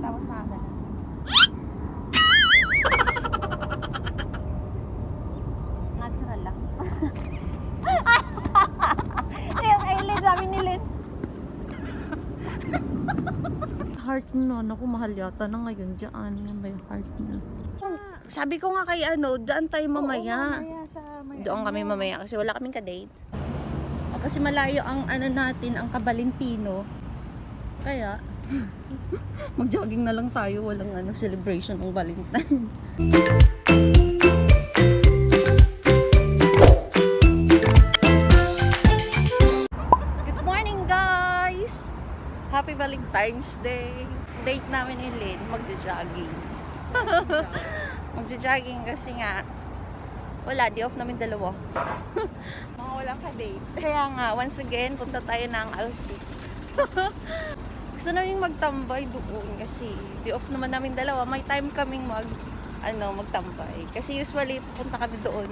Tapos na agad. Natural lang. Yung eyelid, sabi ni Lynn. Heart no, naku mahal yata na ngayon dyan. Yan ba yung heart na? Sabi ko nga kay dyan tayo mamaya. Doon kami mamaya kasi wala kaming ka-date. Kasi malayo ang natin, ang Kabalintino. Kaya, mag-jogging na lang tayo. Walang celebration ng Valentine's. Good morning guys! Happy Valentine's Day! Date namin ni Lynn, mag-jogging. Mag-jogging kasi nga, wala, di off namin dalawa. Mga walang ka-date. Kaya nga, once again, punta tayo ng LC. Gusto namin magtambay doon kasi di off naman namin dalawa. May time kaming magtambay. Kasi usually, punta kami doon,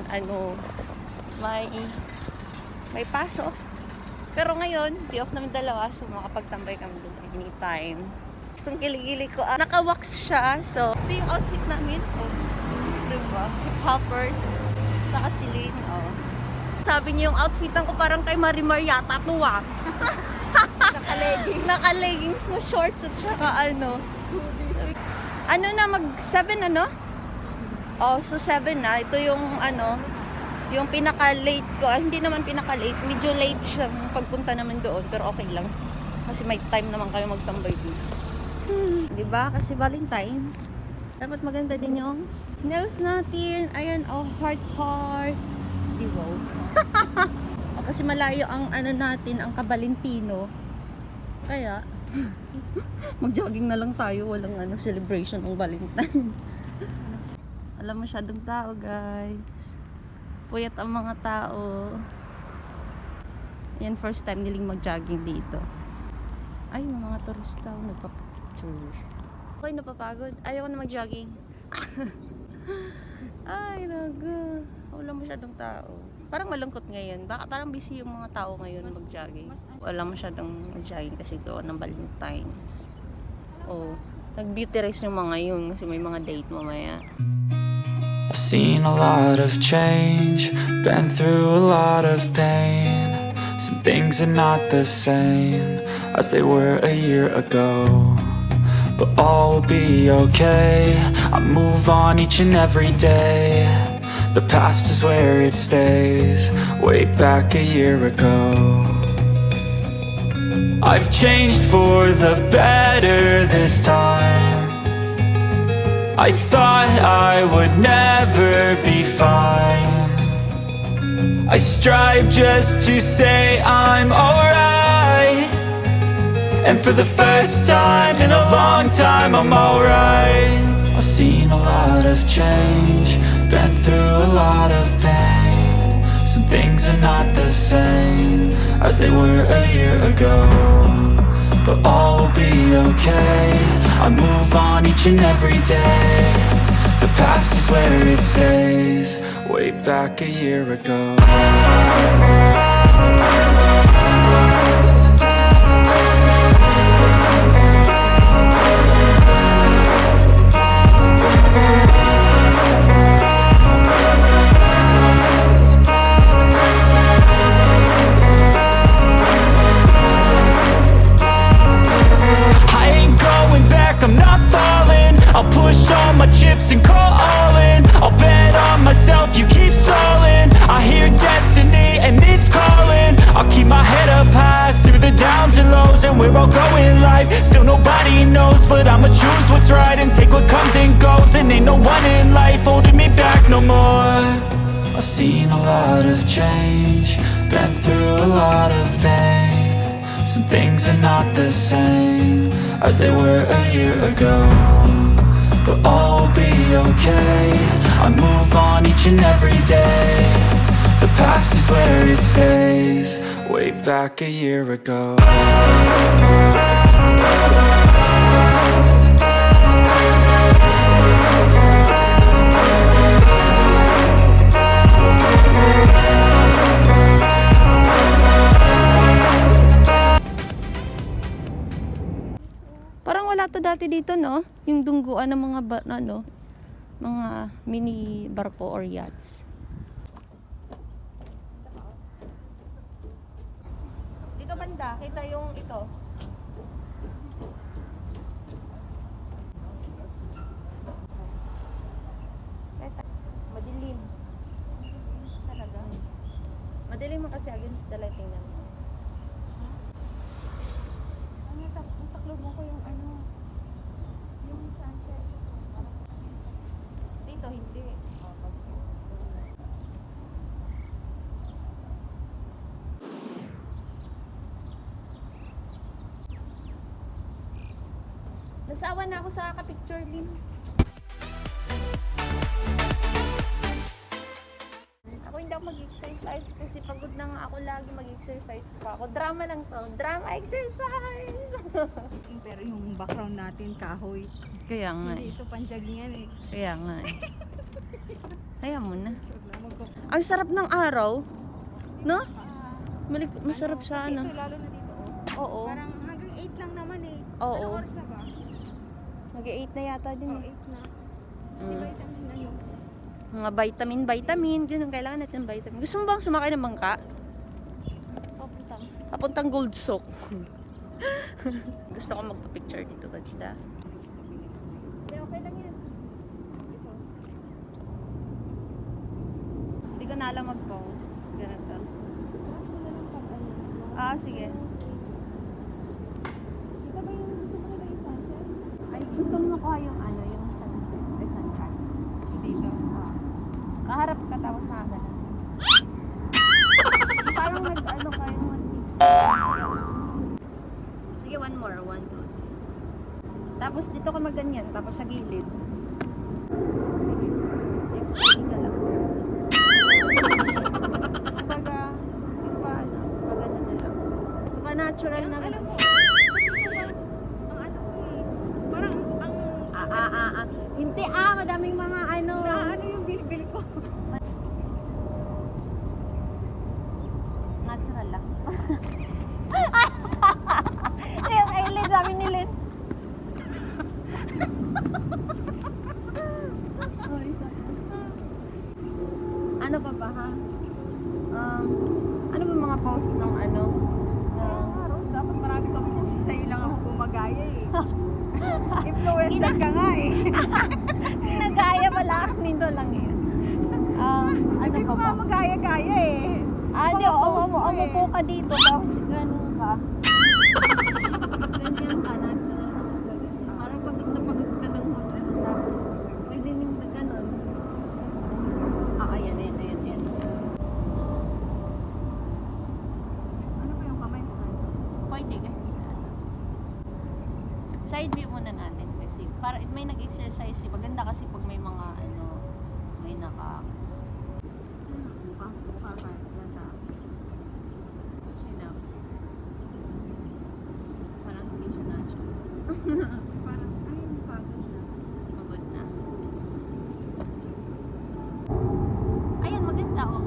may pasok. Pero ngayon, di off namin dalawa, so makapagtambay kami doon anytime. Gustong kiligili ko. Naka-wax siya, so ito yung outfit namin. Diba? Hip-hoppers. Saka si Lynn, Sabi niyo yung outfitan ko parang kay Marimar yata to Naka-leggings. Naka-leggings na shorts at saka na, mag-7 so 7 na. Ito yung yung pinaka-late ko. Hindi naman pinaka-late. Medyo late siyang pagpunta naman doon. Pero okay lang. Kasi may time naman kami magtambay doon. Diba? Kasi Valentine's. Dapat maganda din yung nails natin. Ayan, heart. Di wow. Kasi malayo ang natin, ang Kabalintino. Kaya, mag-jogging na lang tayo. Walang celebration ng Valentine's. Alam, masyadong tao, guys. Puyat ang mga tao. Yan, first time niling mag-jogging dito. Ay, mga turista. Nagpa-picture. Okay, napapagod. Ayaw ko na mag-jogging. Ay, naga. Wala masyadong tao. Parang malungkot ngayon. Baka parang busy yung mga tao ngayon mag-jogging. Wala masyadong mag-jogging kasi gawa ng Valentine's. Nag-beauty race yung mga yun kasi may mga date mamaya. I've seen a lot of change, been through a lot of pain. Some things are not the same as they were a year ago. But all will be okay. I move on each and every day. The past is where it stays. Way back a year ago. I've changed for the better this time. I thought I would never be fine. I strive just to say I'm alright. And for the first time in a long time, I'm alright. I've seen a lot of change, been through a lot of pain. Some things are not the same as they were a year ago. But all will be okay. I move on each and every day. The past is where it stays. Way back a year ago. I'm not falling. I'll push all my chips and call all in. I'll bet on myself, you keep stalling. I hear destiny and it's calling. I'll keep my head up high through the downs and lows. And we're all going life, still nobody knows. But I'ma choose what's right and take what comes and goes. And ain't no one in life holding me back no more. I've seen a lot of change, been through a lot of pain. Some things are not the same as they were a year ago. But all will be okay. I move on each and every day. The past is where it stays. Way back a year ago. Parang wala to dati dito, no? Yung dungguan ng mga mga mini barko or yachts. Dito banda, kita yung ito. Madilim. Talaga. Madilim mo kasi against the lighting naman. Taklob mo ko yung yung sunset. Dito, hindi. Nasawa na ako sa ka-picture, Lin. Ako hindi ako mag-exercise kasi pagod na nga ako lagi mag-exercise pa ako. Drama lang to. Drama exercise! Pero yung background natin, kahoy. Kaya nga Hindi ito panjaging eh. Kaya nga Kaya mo na. Ang sarap ng araw. No? Masarap siya, Kasi ano? ito, lalo na dito. Oo. Parang hanggang 8 lang naman eh. Oo. Anong oras na ba? Mag-8 na yata din. Oh, 8 na. Kasi vitamin na yun. Mga vitamin. Ganun, kailangan natin vitamin. Gusto mo bang sumakay ng bangka? Papuntang Gold Soak. Gusto ko magpa-picture dito, basta. Okay lang yan. Hindi ko na alam mag-post. Ganito. Sige. Ito ba yung gusto mo yung sunset? Ay, gusto mo makuha yung yung sunset, ay sunrise. Dito. Kaharap ka tapos nakagana. Parang kayo one mix. Sige, one more. 1, 2. Tapos dito ka maganyan, tapos sa gilid. Sige. Explain ka lang. Kumbaga, di ba, maganda na lang. Natural na Alam mo, ang ano ko eh. Parang ang Hindi madaming mga ano yung bilbil ko. Natural lang. Yung eyelid, sabi ni Lynn. Ano pa ba, ha? Ano ba mga post ng Rose, dapat marami kami kung sa'yo lang ako gumagaya eh. Influencer ka nga eh. Nagaya pala. Nito lang yun. Hindi ko nga magaya-gaya eh. Di, umupo ka dito. Tapos ganun ka. Ganyan ka, natural na magaganyan. Parang pagod ka ng tapos may dinim na ganun. Ayan. Ano ba yung kamay mo ganito? Pwede guys. Side view muna natin kasi para may nag-exercise. Maganda kasi pag may mga may Mukha ka. sino. Parang hindi siya natural. Parang, pagod na. Pagod na. Ayan, maganda oh.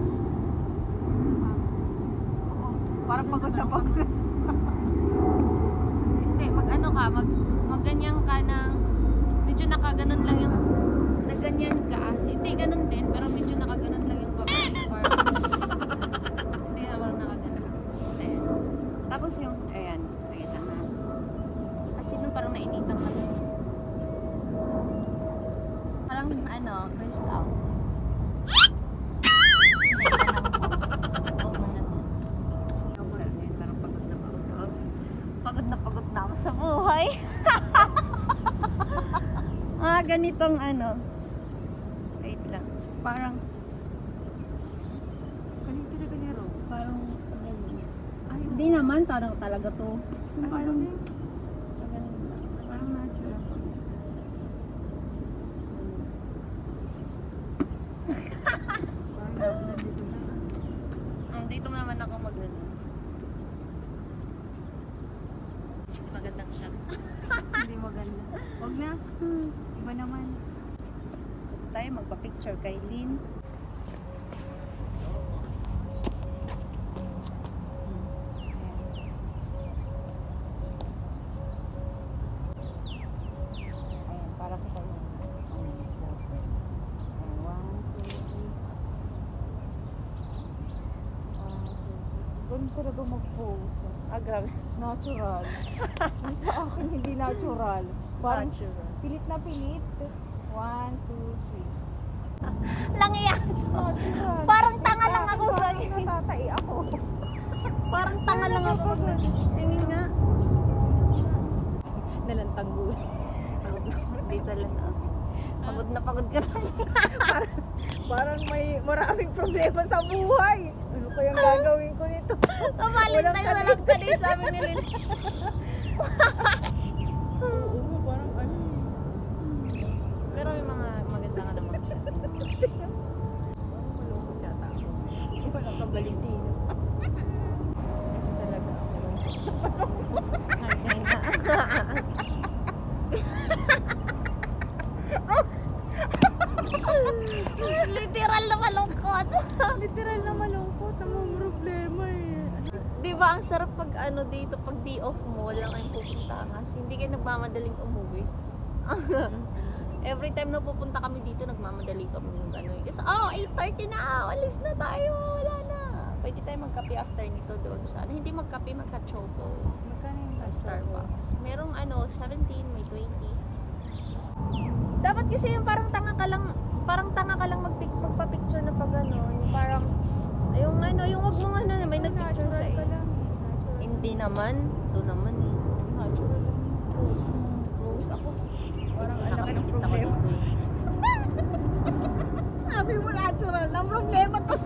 Oo. Parang pagod na pagod. Hindi, magganyan ka ng medyo nakaganon lang yung nagganyan ka. Hindi ganun din, pero medyo nakaganon lang yung babae. Hindi naman nakaganon. Ayan. Tapos yung, ayan, nakita na. Kasi nung parang nainitan ka na. Parang wrist out. Hindi, ilan ang post. Huwag na natin. Parang pagod na pagod ako. Pagod na ako sa buhay. Ganitong wait lang. Parang Kanina talaga ni Rose. Parang hindi naman, talaga to. Parang natural. Parang nandito na. Dito naman ako magandang shot. Hindi maganda. Huwag na. Iba naman. Tayo magpa-picture kay Lynn. talaga mag-pose. Grabe. Natural. Yung sa akin, hindi natural. Parang Natural. pilit na pilit. 1, 2, 3. Lang yan. Natural. Parang tanga lang ako sa Natatai ako. Parang tanga lang ako pag tingin nga. Nalantanggol. Pagod na. Dito lang na. Pagod ka na. Parang may maraming problema sa buhay. Ano kayang gagawin ko nito? Kamalintay na lang ka din, sabi ni Lynn. Oo, parang ano. Pero may mga maganda nga naman siya. Malungkot yata ako. Walang kabalintino. Ito talaga ako. Okay na. Literal na malungkot. Literal na malungkot. Ang problema eh. Di ba ang sarap pag ano dito, pag day off mo, wala kayong pupunta kasi hindi kayo nagmamadaling umuwi. Every time na pupunta kami dito, nagmamadali kami yung ano. Kasi, 8:30 na, alis na tayo, wala na. Pwede tayo magkape after nito doon sa, hindi magkape, magka-choco Magkano yung sa Starbucks. Merong 17, may 20. Dapat kasi yung parang tanga ka lang magpa-picture na pag ano, yung parang, yung wag mo nga na, may nag-picture sa iyo. Hindi naman, ito naman eh. Natural lang yung pose. Rose ako. Parang Hindi ang laki ng nakapikit ako problema. dito eh. Sabi mo natural lang. Problema to.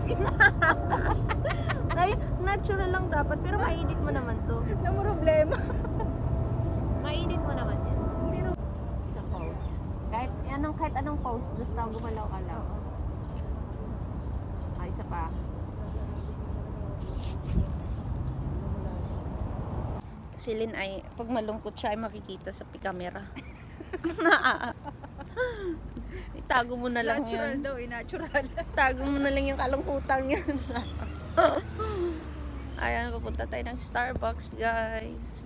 Ay, natural lang dapat, pero ma-edit mo naman to. Na problema. Ma-edit mo naman yan. Sa pose. Kahit anong pose, basta gumalaw ka lang. Ay, isa pa. Si Lynn ay, pag malungkot siya ay makikita sa camera. Itago mo na lang Natural yun. daw eh. Natural. Tago mo na lang yung kalungkutan yun. Ayan, papunta tayo ng Starbucks, guys.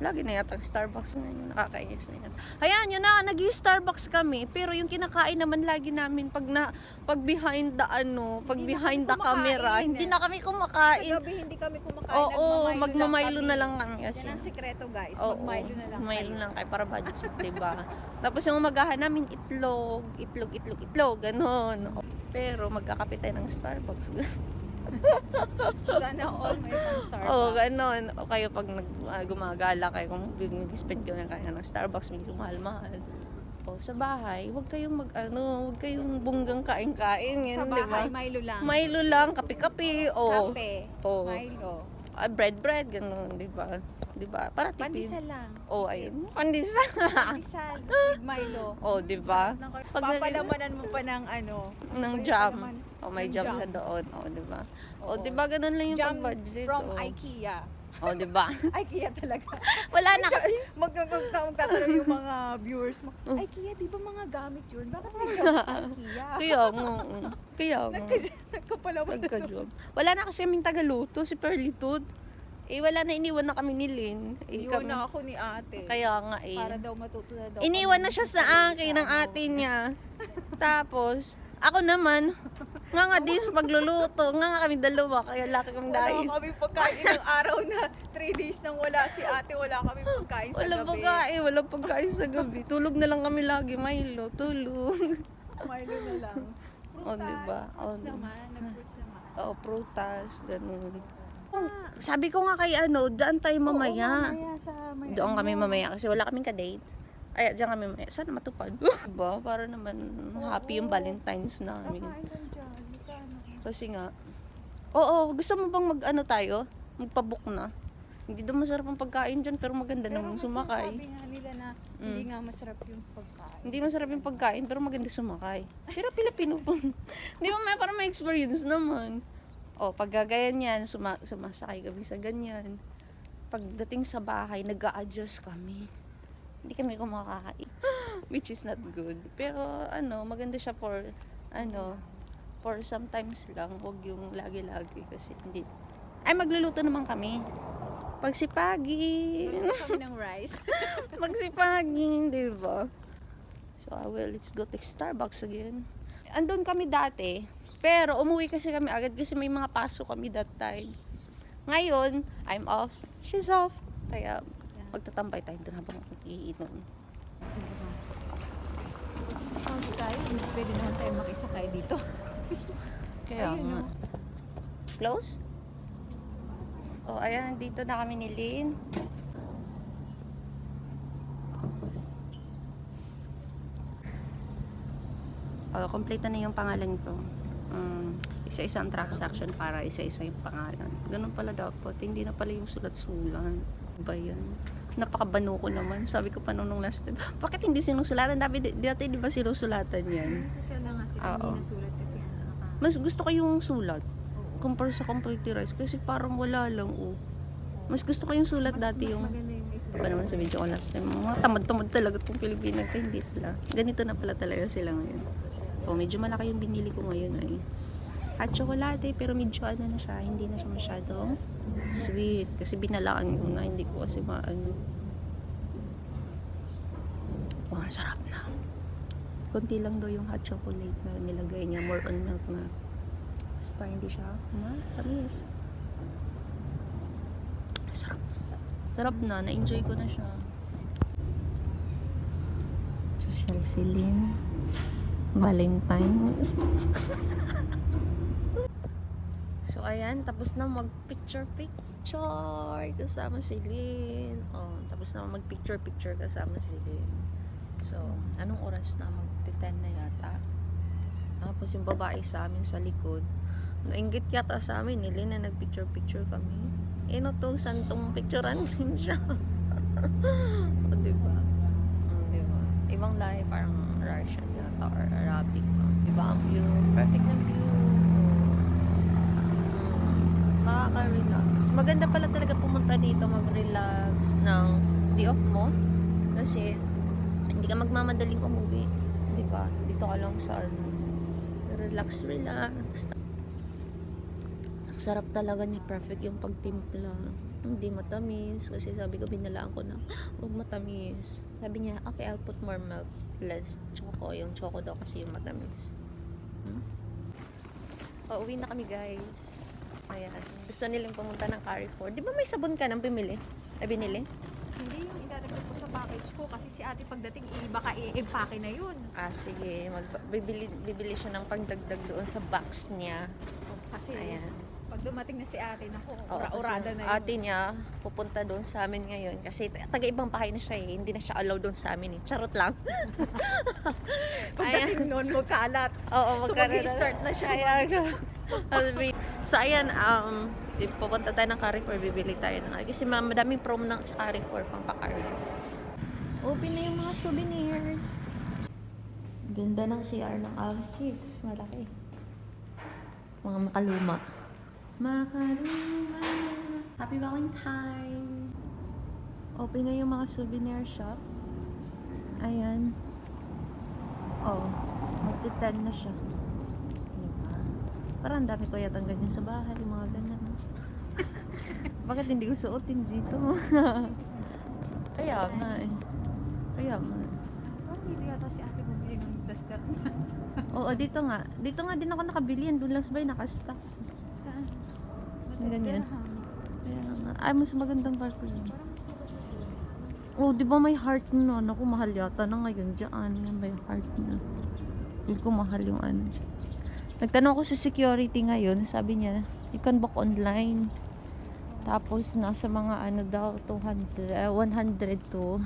Lagi na yata ang Starbucks ngayon. Nakakainis na yan. Ayan, yun na. Nag-Starbucks kami. Pero yung kinakain naman lagi namin pag behind the Hindi na behind kami the camera. kumakain, Hindi eh. na kami Sa kumakain. gabi hindi kami kumakain. Oo, magmamaylo na kami. lang kami kasi. Yan ang sikreto guys. Oo, Magmaylo na lang Maylo kayo. lang kayo para budget, diba? Tapos yung umagahan namin, itlog, ganun. Pero magkakape tayo ng Starbucks. Sana all may pang Starbucks. Oo, ganun. O kayo pag gumagala kayo, kung nag-spend kayo ng kaya ng Starbucks, medyo mahal-mahal. O sa bahay, huwag kayong huwag kayong bunggang kain-kain. Sa Yan, bahay, diba? Milo lang. Milo lang, kape-kape. O, Kape. Oo. Milo. bread, ganun, diba? Diba? Para tipid. Pandesal lang. O, ayun. Pandesal. Pandesal. With Milo. O, diba? Pag- Papalamanan mo pa ng ano. Ng Ano jam. pa naman? O, may Ng jam jam. siya doon. O, diba? O, Oo. diba? Ganun lang yung Jam pag-budget. from O, IKEA. o diba? IKEA talaga. Wala na kasi. Magtatanong yung mga viewers mo, IKEA, di ba mga gamit yun? Bakit may jam sa IKEA? Kaya nga. Nagkapalaman na Nagka-job. Wala na kasi kaming tagaluto, si Perlitude. Wala na, iniwan na kami ni Lynn. Iwan na ako ni ate. Kaya nga Para daw matuto na daw. Iniwan kami na siya sa akin ng ano. ate niya. Tapos, ako naman, nga din pagluluto, nga kami dalawa, kaya laki kami dahil. Wala kami pagkain ilang araw na 3 days nang wala si ate, wala kami pagkain sa gabi. Walang pagkain sa gabi. Tulog na lang kami lagi, Milo, tulog. Milo na lang. Prutas, O, diba? O, fruits diba? naman, nag-fruits naman. O, prutas, ganun. Sabi ko nga kay dyan tayo mamaya. Oo, mamaya sa may Doon kami mamaya kasi wala kaming ka-date. Ay, diyan kami mamaya. Sana matupad. Diba? Para naman happy yung Valentine's namin. Kakain lang dyan. Magkano? Kasi nga, oo, gusto mo bang tayo? Magpabook na. Hindi daw masarap ang pagkain dyan, pero maganda namang sumakay. Sabi nga nila na hindi nga masarap yung pagkain. Hindi masarap yung pagkain, pero maganda sumakay. Pero Pilipino po. Di ba may parang may experience naman. O, pag gagayan yan, sumasakay kami sa ganyan. Pagdating sa bahay, nag-a-adjust kami. Hindi kami kumakain. Which is not good. Pero, maganda siya for sometimes lang. Huwag yung lagi-lagi kasi hindi. Ay, magluluto naman kami. Pagsipagin. Kami ng rice. Magsipagin, di ba? So, let's go to Starbucks again. Andun kami dati, pero umuwi kasi kami agad kasi may mga pasok kami that time. Ngayon, I'm off. She's off. Kaya, magtatambay tayo doon habang iinom. Pag tayo, pwede naman tayo makisakay dito. Kaya Ayun, nga. oh. Close? Oh, ayan. Dito na kami ni Lynn. Oh, complete na yung pangalan ko. Isa-isa ang transaction para isa-isa yung pangalan. Ganun pala dapat. Hindi na pala yung sulat-sulat. Ba yan? Napakabano ko naman. Sabi ko pa nung last time, bakit hindi sinusulatan? Dati di ba sinusulatan yan? Social na nga sila, Oo. hindi nasulat kasi. Mas gusto ko yung sulat. Compare sa computerized. Kasi parang wala lang, oh. Mas gusto ko yung sulat dati yung... Maganda yung may Pa naman sa video ko last time, mga tamad-tamad talaga itong Pilipinas. Kaya hindi pala. Ganito na pala talaga sila ngayon. O, medyo malaki yung binili ko ngayon ay. At chocolate, pero medyo ano na siya. Hindi na siya masyadong sweet. Kasi binalaan ko na. Hindi ko kasi maano. Wow, sarap na. Konti lang daw yung hot chocolate na nilagay niya. More on milk na. Kasi parang hindi siya. Tamis. Sarap. Sarap na. Na-enjoy ko na siya. Social Celine. Valentine's. So, ayan. Tapos na mag-picture-picture kasama si Lynn. Oh, tapos na mag-picture-picture kasama si Lynn. So, anong oras na? Mag-10 na yata. Tapos yung babae sa amin sa likod. Nainggit yata sa amin. Lynn na nag-picture-picture kami. To, santong picturean din siya. O, diba? O, diba? Ibang lahi, parang Russian yata or Arabic. Diba ang view? Perfect na view. Nakaka-relax. Maganda pala talaga pumunta dito mag-relax ng day off mo. Kasi, hindi ka magmamadaling umuwi. Diba? Dito ka lang sa relax. Ang sarap talaga niya. Perfect yung pagtimpla. Hindi matamis. Kasi sabi ko, binalaan ko na, huwag matamis. Sabi niya, okay, I'll put more milk. Less choco. Yung choco daw kasi yung matamis. Uwi na kami, guys. Ayan. Gusto nilang pumunta ng Carrefour. Di ba may sabon ka nang binili? Binili? Hindi yung idadagdag ko sa package ko kasi si ate pagdating baka i-empake na yun. Sige. Bibili siya ng pagdagdag doon sa box niya. Kasi Ayan. pag dumating na si ate, naku, Oo, ura-urada kasi na yun. ate niya pupunta doon sa amin ngayon kasi taga-ibang bahay na siya eh. Hindi na siya allowed doon sa amin eh. Charot lang. Pagdating noon, magkalat. Oo, So, mag-i-start na siya. So, ayan, pupunta tayo ng Carrefour, bibili tayo ng kasi madaming promo ng sa Carrefour, pang pa-Carrefour. Open na yung mga souvenirs. Ganda ng CR ng Alsif. Malaki. Mga makaluma. Makaluma. Happy Valentine. Open na yung mga souvenir shop. Ayan. Oh, magti-10 na siya. Diba? Parang ang dami ko yatang ganyan sa bahay, mga ganyan. Bakit hindi ko suotin dito? Kaya nga eh. Kaya nga. Dito yata si ate bumili ng duster. Oo, dito nga. Dito nga din ako nakabili yan. Doon lang sa bahay nakastock. Saan? Ganyan. Kaya nga. Ay, mas magandang carpet yun. Oh, di ba may heart na? Naku, mahal yata na ngayon. Diyan, yan may heart na. Hindi ko mahal yung ano. Nagtanong ko sa security ngayon. Sabi niya, you can book online. Tapos, nasa mga ano daw, 100 to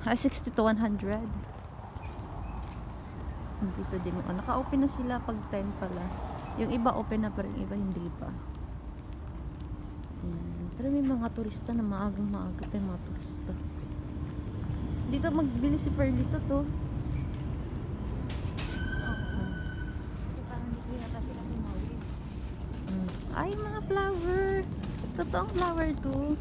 60 to 100. Dito din yung naka-open na sila pag 10 pala. Yung iba open na, pero yung iba hindi pa. Pero may mga turista na maagang pa yung mga turista. Dito magbili si Perlito to. Parang dito yata sila kumawin. Ay, mga flower. Totoong flower to.